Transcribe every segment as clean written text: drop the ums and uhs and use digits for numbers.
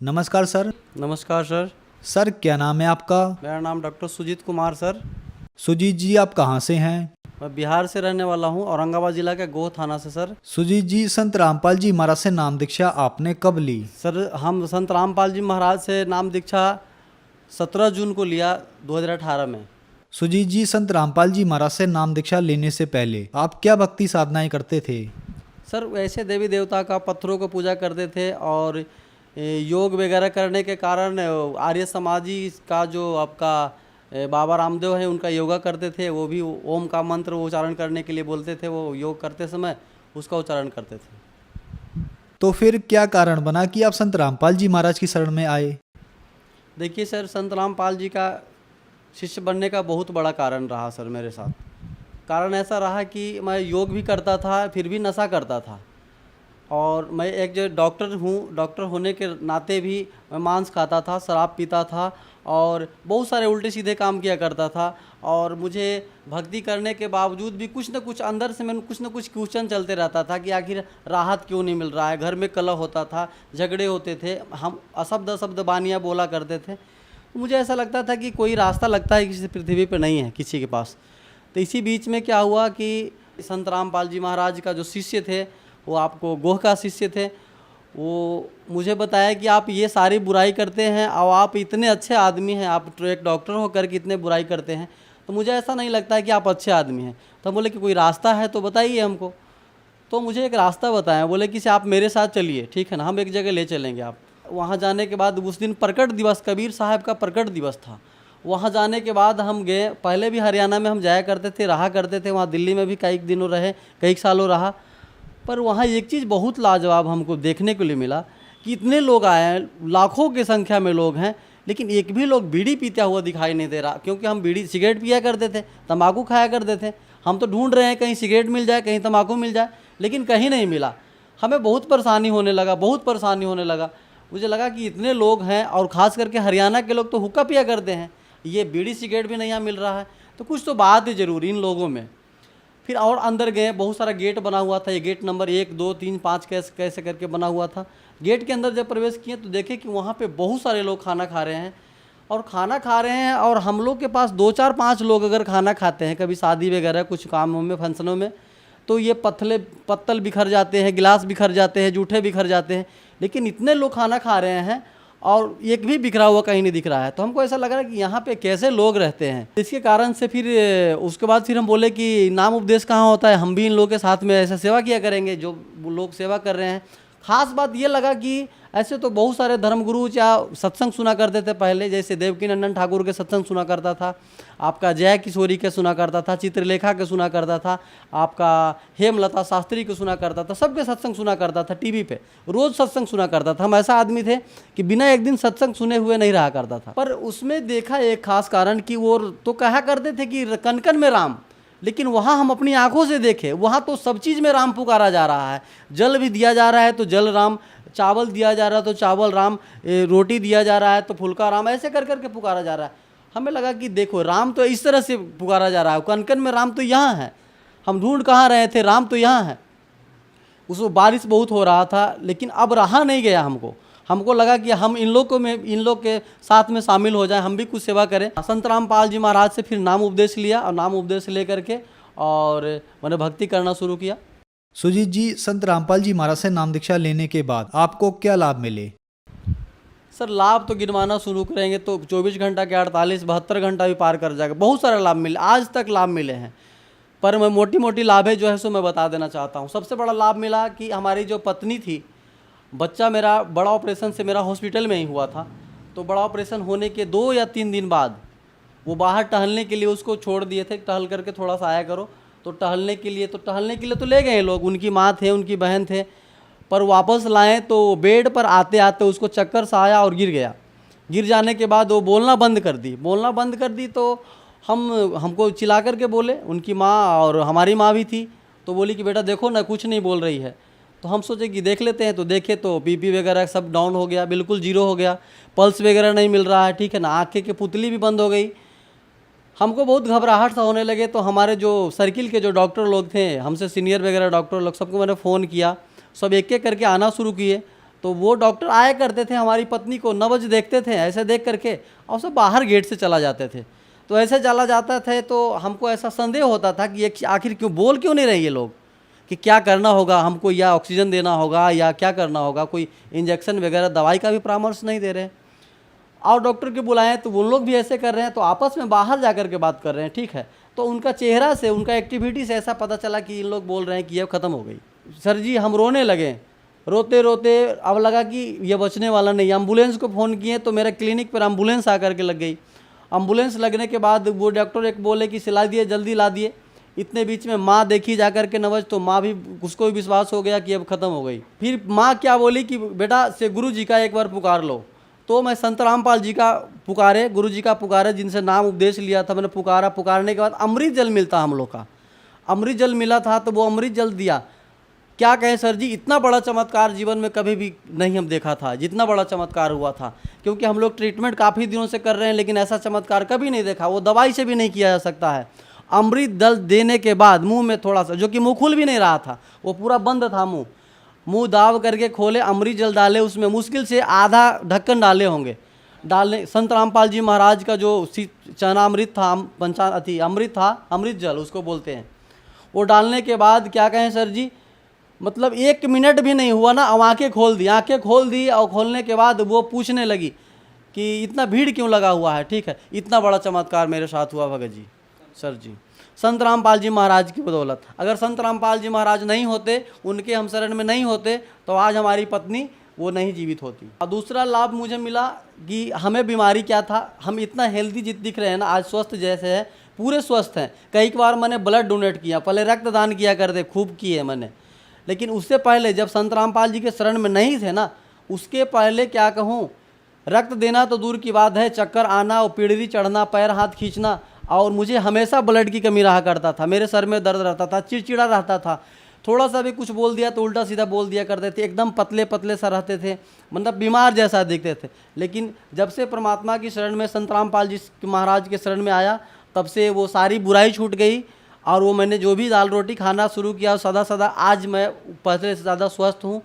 नमस्कार सर। नमस्कार sir. Sir क्या नाम है आपका? मेरा नाम डॉक्टर सुजीत कुमार सर। सुजीत जी आप कहाँ से हैं? मैं बिहार से रहने वाला हूँ, औरंगाबाद जिला के गोह थाना से सर। सुजीत जी संत रामपाल जी महाराज से नाम दीक्षा आपने कब ली? सर हम संत रामपाल जी महाराज से नाम दीक्षा 17 जून को लिया 2018 में। सुजीत जी संत रामपाल जी महाराज से नाम दीक्षा लेने से पहले आप क्या भक्ति साधनाएं करते थे? सर वैसे देवी देवता का पत्थरों को पूजा करते थे और योग वगैरह करने के कारण आर्य समाजी का जो आपका बाबा रामदेव है उनका योगा करते थे, वो भी ओम का मंत्र उच्चारण करने के लिए बोलते थे, वो योग करते समय उसका उच्चारण करते थे। तो फिर क्या कारण बना कि आप संत रामपाल जी महाराज की शरण में आए? देखिए सर, संत रामपाल जी का शिष्य बनने का बहुत बड़ा कारण रहा सर मेरे साथ। कारण ऐसा रहा कि मैं योग भी करता था फिर भी नशा करता था, और मैं एक जो डॉक्टर हूँ, डॉक्टर होने के नाते भी मैं मांस खाता था, शराब पीता था और बहुत सारे उल्टे सीधे काम किया करता था। और मुझे भक्ति करने के बावजूद भी कुछ न कुछ अंदर से मैंने कुछ न कुछ क्वेश्चन चलते रहता था कि आखिर राहत क्यों नहीं मिल रहा है। घर में कलह होता था, झगड़े होते थे, हम अशब्द बानियाँ बोला करते थे। मुझे ऐसा लगता था कि कोई रास्ता लगता है किसी पृथ्वी पर नहीं है किसी के पास। तो इसी बीच में क्या हुआ कि संत रामपाल जी महाराज का जो शिष्य थे, वो आपको गोह का शिष्य थे, वो मुझे बताया कि आप ये सारी बुराई करते हैं और आप इतने अच्छे आदमी हैं, आप एक डॉक्टर होकर के इतने बुराई करते हैं, तो मुझे ऐसा नहीं लगता है कि आप अच्छे आदमी हैं। तो हम बोले कि कोई रास्ता है तो बताइए हमको। तो मुझे एक रास्ता बताया, बोले कि आप मेरे साथ चलिए, ठीक है ना, हम एक जगह ले चलेंगे आप। वहाँ जाने के बाद उस दिन प्रकट दिवस, कबीर साहब का प्रकट दिवस था। वहाँ जाने के बाद हम गए, पहले भी हरियाणा में हम जाया करते थे, रहा करते थे, वहाँ दिल्ली में भी कई दिनों रहे, कई सालों रहा। पर वहाँ एक चीज़ बहुत लाजवाब हमको देखने को लिए मिला कि इतने लोग आए हैं, लाखों की संख्या में लोग हैं, लेकिन एक भी लोग बीड़ी पीता हुआ दिखाई नहीं दे रहा। क्योंकि हम बीड़ी सिगरेट पिया करते थे, तंबाकू खाया करते थे, हम तो ढूंढ रहे हैं कहीं सिगरेट मिल जाए, कहीं तंबाकू मिल जाए, लेकिन कहीं नहीं मिला। हमें बहुत परेशानी होने लगा, बहुत परेशानी होने लगा। मुझे लगा कि इतने लोग हैं और ख़ास करके हरियाणा के लोग तो हुक्का पिया करते हैं, ये बीड़ी सिगरेट भी नहीं यहाँ मिल रहा है, तो कुछ तो बात है ज़रूर इन लोगों में। फिर और अंदर गए, बहुत सारा गेट बना हुआ था, ये गेट नंबर 1 2 3 5 कैसे कैसे करके बना हुआ था। गेट के अंदर जब प्रवेश किए तो देखे कि वहाँ पे बहुत सारे लोग खाना खा रहे हैं, और खाना खा रहे हैं, और हम लोग के पास 2 4 5 लोग अगर खाना खाते हैं कभी शादी वगैरह कुछ कामों में, फंक्शनों में, तो ये पत्तल बिखर जाते हैं, गिलास बिखर जाते हैं, जूठे बिखर जाते हैं। लेकिन इतने लोग खाना खा रहे हैं और एक भी बिखरा हुआ कहीं नहीं दिख रहा है। तो हमको ऐसा लग रहा है कि यहाँ पे कैसे लोग रहते हैं। इसके कारण से फिर उसके बाद फिर हम बोले कि नाम उपदेश कहाँ होता है, हम भी इन लोगों के साथ में ऐसा सेवा किया करेंगे जो लोग सेवा कर रहे हैं। ख़ास बात ये लगा कि ऐसे तो बहुत सारे धर्मगुरु या सत्संग सुना करते थे पहले, जैसे देवकीनंदन ठाकुर के सत्संग सुना करता था, आपका जय किशोरी के सुना करता था, चित्रलेखा के सुना करता था, आपका हेमलता शास्त्री के सुना करता था, सबके सत्संग सुना करता था टीवी पे, रोज़ सत्संग सुना करता था। हम ऐसा आदमी थे कि बिना एक दिन सत्संग सुने हुए नहीं रहा करता था। पर उसमें देखा एक खास कारण कि वो तो कहा करते थे कि कन कन में राम, लेकिन वहाँ हम अपनी आंखों से देखे, वहाँ तो सब चीज़ में राम पुकारा जा रहा है। जल भी दिया जा रहा है तो जल राम, चावल दिया जा रहा है तो चावल राम, रोटी दिया जा रहा है तो फुल्का राम, ऐसे कर करके पुकारा जा रहा है। हमें लगा कि देखो राम तो इस तरह से पुकारा जा रहा है, कन कन में राम तो यहाँ है, हम ढूंढ कहाँ रहे थे, राम तो यहाँ है। उसमें बारिश बहुत हो रहा था, लेकिन अब रहा नहीं गया हमको लगा कि हम इन लोग के साथ में शामिल हो जाएं, हम भी कुछ सेवा करें। संत रामपाल जी महाराज से फिर नाम उपदेश लिया, और नाम उपदेश ले करके और मैंने भक्ति करना शुरू किया। सुजीत जी संत रामपाल जी महाराज से नाम दीक्षा लेने के बाद आपको क्या लाभ मिले? सर लाभ तो गिनवाना शुरू करेंगे तो 24 घंटा के 48 72 घंटा भी पार कर जाएगा। बहुत सारे लाभ मिले, आज तक लाभ मिले हैं, पर मैं मोटी मोटी लाभें जो है सो मैं बता देना चाहता हूँ। सबसे बड़ा लाभ मिला कि हमारी जो पत्नी थी, बच्चा मेरा बड़ा ऑपरेशन से मेरा हॉस्पिटल में ही हुआ था, तो बड़ा ऑपरेशन होने के 2 या 3 दिन बाद वो बाहर टहलने के लिए उसको छोड़ दिए थे, टहल करके थोड़ा सा आया करो। तो टहलने के लिए तो ले गए लोग, उनकी माँ थे, उनकी बहन थे, पर वापस लाएँ तो बेड पर आते आते उसको चक्कर सा आया और गिर गया। गिर जाने के बाद वो बोलना बंद कर दी तो हमको चिल्ला करके बोले, उनकी माँ और हमारी माँ भी थी, तो बोली कि बेटा देखो ना, कुछ नहीं बोल रही है। तो हम सोचे कि देख लेते हैं, तो देखे तो बीपी वगैरह सब डाउन हो गया, बिल्कुल जीरो हो गया, पल्स वगैरह नहीं मिल रहा है, ठीक है ना, आँखें की पुतली भी बंद हो गई। हमको बहुत घबराहट सा होने लगे। तो हमारे जो सर्किल के जो डॉक्टर लोग थे, हमसे सीनियर वगैरह डॉक्टर लोग, सबको मैंने फ़ोन किया, सब एक एक करके आना शुरू किए। तो वो डॉक्टर आया करते थे, हमारी पत्नी को नब्ज देखते थे ऐसे देख करके और सब बाहर गेट से चला जाते थे। तो ऐसे चला जाता थे तो हमको ऐसा संदेह होता था कि ये आखिर क्यों बोल क्यों नहीं रहे ये लोग, कि क्या करना होगा हमको, या ऑक्सीजन देना होगा या क्या करना होगा, कोई इंजेक्शन वगैरह दवाई का भी परामर्श नहीं दे रहे। और डॉक्टर के बुलाएं तो वो लोग भी ऐसे कर रहे हैं, तो आपस में बाहर जा कर के बात कर रहे हैं, ठीक है। तो उनका चेहरा से, उनका एक्टिविटी से ऐसा पता चला कि इन लोग बोल रहे हैं कि ये ख़त्म हो गई। सर जी हम रोने लगे, रोते रोते अब लगा कि ये बचने वाला नहीं। एम्बुलेंस को फ़ोन किए तो मेरे क्लिनिक पर एम्बुलेंस आकर के लग गई। एम्बुलेंस लगने के बाद वो डॉक्टर एक बोले कि सिला दिए, जल्दी ला दिए। इतने बीच में माँ देखी जा कर के नवज, तो माँ भी, उसको भी विश्वास हो गया कि अब ख़त्म हो गई। फिर माँ क्या बोली कि बेटा से गुरु जी का एक बार पुकार लो। तो मैं संत रामपाल जी का पुकारे, गुरु जी का पुकारे, जिनसे नाम उपदेश लिया था मैंने, पुकारा। पुकारने के बाद अमृत जल मिलता हम लोग का, अमृत जल मिला था, तो वो अमृत जल दिया। क्या कहें सर जी, इतना बड़ा चमत्कार जीवन में कभी भी नहीं हम देखा था, जितना बड़ा चमत्कार हुआ था। क्योंकि हम लोग ट्रीटमेंट काफ़ी दिनों से कर रहे हैं, लेकिन ऐसा चमत्कार कभी नहीं देखा। वो दवाई से भी नहीं किया जा सकता है। अमृत जल देने के बाद मुंह में थोड़ा सा, जो कि मुंह खुल भी नहीं रहा था, वो पूरा बंद था मुंह दाव करके खोले, अमृत जल डाले, उसमें मुश्किल से आधा ढक्कन डाले होंगे। डालने संत रामपाल जी महाराज का जो चरणामृत था, अमृत था, अमृत जल उसको बोलते हैं। वो डालने के बाद क्या कहें सर जी, मतलब 1 मिनट भी नहीं हुआ ना, अब आँखें खोल दी और खोलने के बाद वो पूछने लगी कि इतना भीड़ क्यों लगा हुआ है, ठीक है। इतना बड़ा चमत्कार मेरे साथ हुआ भगत जी, सर जी, संत रामपाल जी महाराज की बदौलत। अगर संत रामपाल जी महाराज नहीं होते, उनके हम शरण में नहीं होते, तो आज हमारी पत्नी वो नहीं जीवित होती। और दूसरा लाभ मुझे मिला कि हमें बीमारी क्या था, हम इतना हेल्दी दिख रहे हैं ना, आज स्वस्थ जैसे है, पूरे स्वस्थ हैं। कई बार मैंने ब्लड डोनेट किया, पहले रक्तदान किया करते, खूब किए मैंने। लेकिन उससे पहले जब संत रामपाल जी के शरण में नहीं थे ना, उसके पहले क्या कहूँ, रक्त देना तो दूर की बात है, चक्कर आना और पीढ़ी चढ़ना, पैर हाथ खींचना, और मुझे हमेशा ब्लड की कमी रहा करता था। मेरे सर में दर्द रहता था, चिड़चिड़ा रहता था, थोड़ा सा भी कुछ बोल दिया तो उल्टा सीधा बोल दिया करते थे, एकदम पतले पतले सा रहते थे, मतलब बीमार जैसा दिखते थे। लेकिन जब से परमात्मा की शरण में, संत रामपाल जी महाराज के शरण में आया, तब से वो सारी बुराई छूट गई। और वो मैंने जो भी दाल रोटी खाना शुरू किया, सदा सदा आज मैं पहले से ज़्यादा स्वस्थ हूँ।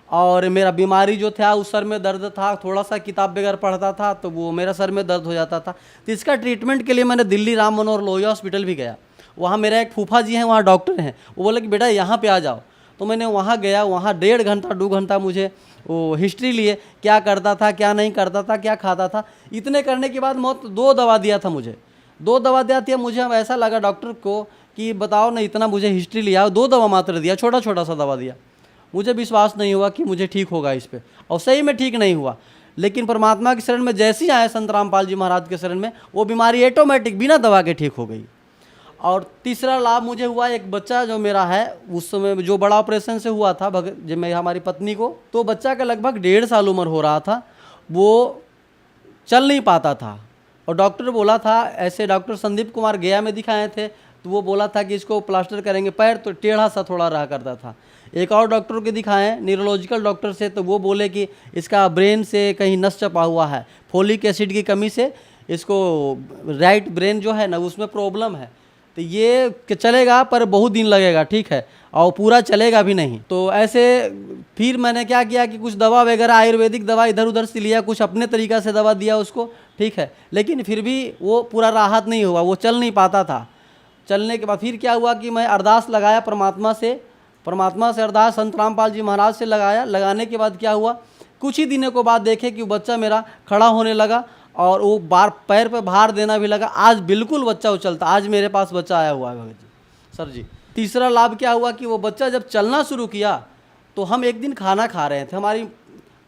और मेरा बीमारी जो था, उस सर में दर्द था, थोड़ा सा किताब वगैरह पढ़ता था तो वो मेरा सर में दर्द हो जाता था। तो इसका ट्रीटमेंट के लिए मैंने दिल्ली राम मनोहर लोहिया हॉस्पिटल भी गया। वहाँ मेरा एक फूफा जी हैं, वहाँ डॉक्टर हैं, वो बोले कि बेटा यहाँ पे आ जाओ। तो मैंने वहाँ गया, वहाँ 1.5 घंटा 2 घंटा मुझे वो हिस्ट्री लिए, क्या करता था, क्या नहीं करता था, क्या खाता था। इतने करने के बाद मौत 2 दवा दिया था मुझे, 2 दवा दिया था मुझे। ऐसा लगा डॉक्टर को कि बताओ ना, इतना मुझे हिस्ट्री लिया, 2 दवा मात्र दिया, छोटा छोटा सा दवा दिया। मुझे विश्वास नहीं हुआ कि मुझे ठीक होगा इस पर, और सही में ठीक नहीं हुआ। लेकिन परमात्मा की शरण में जैसे ही आए, संत रामपाल जी महाराज के शरण में, वो बीमारी ऑटोमेटिक बिना दवा के ठीक हो गई। और तीसरा लाभ मुझे हुआ, एक बच्चा जो मेरा है, उस समय जो बड़ा ऑपरेशन से हुआ था जब मैं हमारी पत्नी को, तो बच्चा का लगभग 1.5 साल उम्र हो रहा था, वो चल नहीं पाता था। और डॉक्टर बोला था, ऐसे डॉक्टर संदीप कुमार गया में दिखाए थे, तो वो बोला था कि इसको प्लास्टर करेंगे। पैर तो टेढ़ा सा थोड़ा रहा करता था। एक और डॉक्टर के दिखाएं, न्यूरोलॉजिकल डॉक्टर से, तो वो बोले कि इसका ब्रेन से कहीं नस चपा हुआ है, फोलिक एसिड की कमी से इसको राइट ब्रेन जो है ना, उसमें प्रॉब्लम है। तो ये चलेगा पर बहुत दिन लगेगा, ठीक है, और पूरा चलेगा भी नहीं। तो ऐसे फिर मैंने क्या किया कि कुछ दवा वगैरह, आयुर्वेदिक दवा इधर उधर से लिया, कुछ अपने तरीक़ा से दवा दिया उसको, ठीक है। लेकिन फिर भी वो पूरा राहत नहीं हुआ, वो चल नहीं पाता था। चलने के बाद फिर क्या हुआ कि मैं अरदास लगाया परमात्मा से अरदास संत रामपाल जी महाराज से लगाया। लगाने के बाद क्या हुआ, कुछ ही दिनों के बाद देखे कि वो बच्चा मेरा खड़ा होने लगा और वो पैर पे भार देना भी लगा। आज बिल्कुल बच्चा उछलता, आज मेरे पास बच्चा आया हुआ है भगत जी, सर जी। तीसरा लाभ क्या हुआ कि वो बच्चा जब चलना शुरू किया, तो हम एक दिन खाना खा रहे थे, हमारी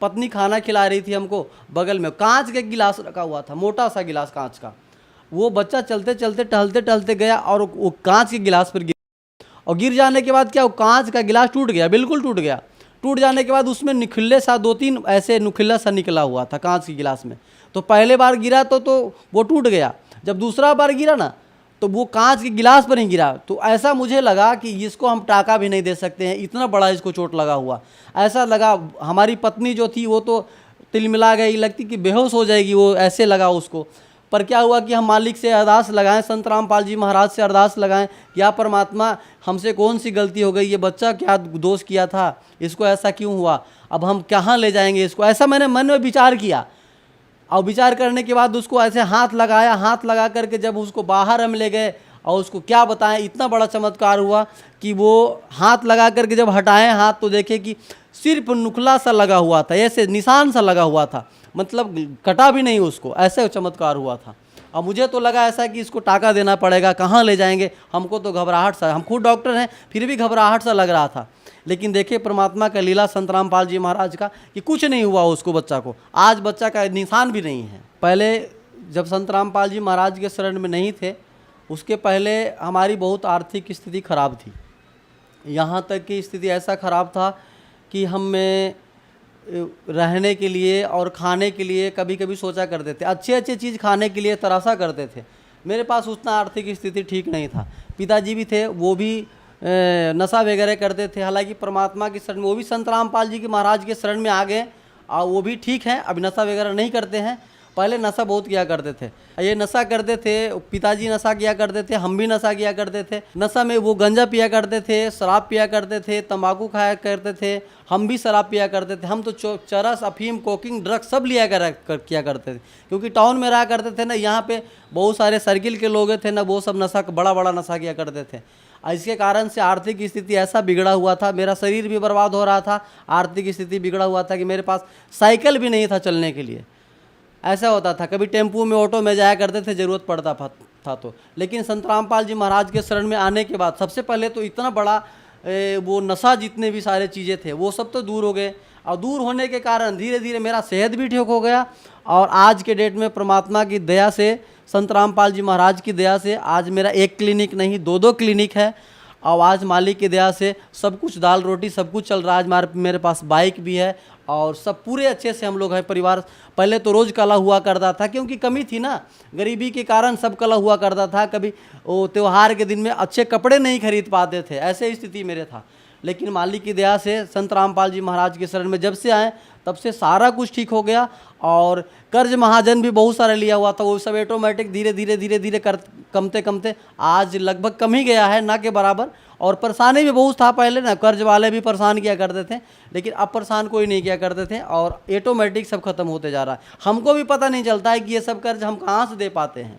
पत्नी खाना खिला रही थी हमको, बगल में कांच का गिलास रखा हुआ था, मोटा सा गिलास कांच का। वो बच्चा चलते चलते टहलते टहलते गया और वो कांच के गिलास पर और गिर जाने के बाद क्या, वो कांच का गिलास टूट गया, बिल्कुल टूट गया। टूट जाने के बाद उसमें नुकीले सा 2-3 ऐसे नुकीला सा निकला हुआ था कांच के गिलास में। तो पहले बार गिरा तो वो टूट गया, जब दूसरा बार गिरा ना, तो वो कांच के गिलास पर ही गिरा। तो ऐसा मुझे लगा कि इसको हम टाका भी नहीं दे सकते हैं, इतना बड़ा इसको चोट लगा हुआ। ऐसा लगा, हमारी पत्नी जो थी वो तो तिलमिला गई, लगती कि बेहोश हो जाएगी, वो ऐसे लगा उसको। पर क्या हुआ कि हम मालिक से अरदास लगाएं, संत रामपाल जी महाराज से अरदास लगाएं, या परमात्मा हमसे कौन सी गलती हो गई, ये बच्चा क्या दोष किया था, इसको ऐसा क्यों हुआ, अब हम कहाँ ले जाएंगे इसको। ऐसा मैंने मन में विचार किया, और विचार करने के बाद उसको ऐसे हाथ लगाया, हाथ लगा करके जब उसको बाहर हम ले गए और उसको क्या बताएं, इतना बड़ा चमत्कार हुआ कि वो हाथ लगा करके जब हटाएं हाथ तो देखे कि सिर्फ नुखला सा लगा हुआ था, ऐसे निशान सा लगा हुआ था, मतलब कटा भी नहीं उसको, ऐसे चमत्कार हुआ था। और मुझे तो लगा ऐसा कि इसको टाका देना पड़ेगा, कहाँ ले जाएंगे, हमको तो घबराहट सा, हम खुद डॉक्टर हैं फिर भी घबराहट सा लग रहा था। लेकिन देखिए परमात्मा का लीला संत रामपाल जी महाराज का कि कुछ नहीं हुआ उसको, बच्चा को आज बच्चा का निशान भी नहीं है। पहले जब संत रामपाल जी महाराज के शरण में नहीं थे, उसके पहले हमारी बहुत आर्थिक स्थिति खराब थी, यहाँ तक कि स्थिति ऐसा खराब था कि हमें रहने के लिए और खाने के लिए कभी कभी सोचा करते थे, अच्छे अच्छे चीज़ खाने के लिए तरासा करते थे। मेरे पास उतना आर्थिक स्थिति ठीक नहीं था। पिताजी भी थे, वो भी नशा वगैरह करते थे। हालांकि परमात्मा की शरण में, वो भी संत रामपाल जी के महाराज के शरण में आ गए और वो भी ठीक हैं, अभी नशा वगैरह नहीं करते हैं। पहले नशा बहुत किया करते थे, ये नशा करते थे, पिताजी नशा किया करते थे, हम भी नशा किया करते थे। नशा में वो गंजा पिया करते थे, शराब पिया करते थे, तंबाकू खाया करते थे, हम भी शराब पिया करते थे। हम तो चरस, अफीम, कोकिंग, ड्रग्स सब लिया किया करते थे, क्योंकि टाउन में रहा करते थे ना, यहाँ पे बहुत सारे सर्किल के लोग थे ना, वो सब नशा, बड़ा बड़ा नशा किया करते थे। इसके कारण से आर्थिक स्थिति ऐसा बिगड़ा हुआ था, मेरा शरीर भी बर्बाद हो रहा था, आर्थिक स्थिति बिगड़ा हुआ था कि मेरे पास साइकिल भी नहीं था चलने के लिए। ऐसा होता था, कभी टेम्पू में, ऑटो में जाया करते थे ज़रूरत पड़ता था तो। लेकिन संत रामपाल जी महाराज के शरण में आने के बाद सबसे पहले तो इतना बड़ा वो नशा, जितने भी सारे चीज़ें थे वो सब तो दूर हो गए, और दूर होने के कारण धीरे धीरे मेरा सेहत भी ठीक हो गया। और आज के डेट में परमात्मा की दया से, संत रामपाल जी महाराज की दया से आज मेरा एक क्लिनिक नहीं, दो क्लिनिक है। और आज मालिक की दया से सब कुछ, दाल रोटी सब कुछ चल रहा है। आज मेरे पास बाइक भी है और सब पूरे अच्छे से हम लोग हैं परिवार। पहले तो रोज़ कला हुआ करता था, क्योंकि कमी थी ना, गरीबी के कारण सब कला हुआ करता था। कभी वो त्यौहार के दिन में अच्छे कपड़े नहीं खरीद पाते थे, ऐसे स्थिति मेरे था। लेकिन मालिक की दया से संत रामपाल जी महाराज के शरण में जब से आए तब से सारा कुछ ठीक हो गया। और कर्ज महाजन भी बहुत सारा लिया हुआ था, वो सब ऑटोमेटिक धीरे धीरे कमते कमते आज लगभग कम ही गया है, ना के बराबर। और परेशानी भी बहुत था पहले ना, कर्ज वाले भी परेशान किया करते थे, लेकिन अब परेशान कोई नहीं किया करते थे, और ऑटोमेटिक सब खत्म होते जा रहा है। हमको भी पता नहीं चलता है कि ये सब कर्ज हम कहाँ से दे पाते हैं।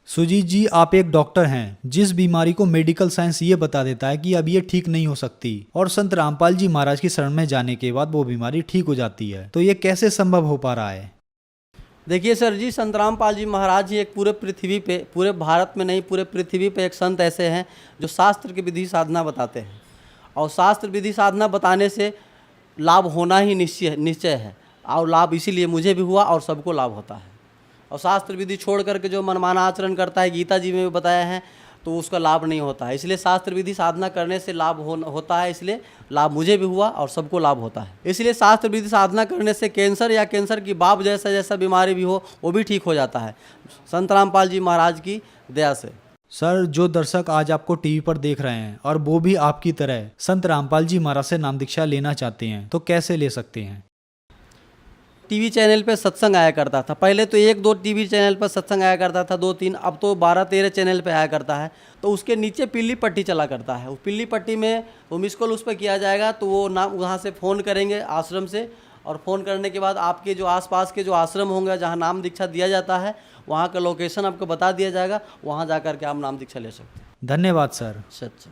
सुजीत जी, आप एक डॉक्टर हैं, जिस बीमारी को मेडिकल साइंस ये बता देता है कि अब ये ठीक नहीं हो सकती, और संत रामपाल जी महाराज की शरण में जाने के बाद वो बीमारी ठीक हो जाती है, तो ये कैसे संभव हो पा रहा है? देखिए सर जी, संत रामपाल जी महाराज जी एक पूरे पृथ्वी पे, पूरे भारत में नहीं पूरे पृथ्वी पे एक संत ऐसे हैं जो शास्त्र की विधि साधना बताते हैं, और शास्त्र विधि साधना बताने से लाभ होना ही निश्चय है, और लाभ इसीलिए मुझे भी हुआ और सबको लाभ होता है। और शास्त्र विधि छोड़ करके जो मनमाना आचरण करता है, गीता जी में भी बताया है, तो उसका लाभ नहीं होता है। इसलिए शास्त्र विधि साधना करने से लाभ होता है, इसलिए लाभ मुझे भी हुआ और सबको लाभ होता है। इसलिए शास्त्र विधि साधना करने से कैंसर या कैंसर की बाप जैसा बीमारी भी हो वो भी ठीक हो जाता है, संत रामपाल जी महाराज की दया से। सर, जो दर्शक आज आपको टीवी पर देख रहे हैं और वो भी आपकी तरह संत रामपाल जी महाराज से नाम दीक्षा लेना चाहते हैं, तो कैसे ले सकते हैं? टीवी चैनल पे सत्संग आया करता था, पहले तो 1-2 टीवी चैनल पर सत्संग आया करता था, 2-3, अब तो 12-13 चैनल पे आया करता है। तो उसके नीचे पीली पट्टी चला करता है, उस पीली पट्टी में वो मिस कॉल उस पर किया जाएगा, तो वो नाम वहाँ से फ़ोन करेंगे आश्रम से, और फ़ोन करने के बाद आपके जो आसपास के जो आश्रम होंगे जहाँ नाम दीक्षा दिया जाता है, वहाँ का लोकेशन आपको बता दिया जाएगा, वहाँ जा कर के आप नाम दीक्षा ले सकते हैं। धन्यवाद सर। अच्छा।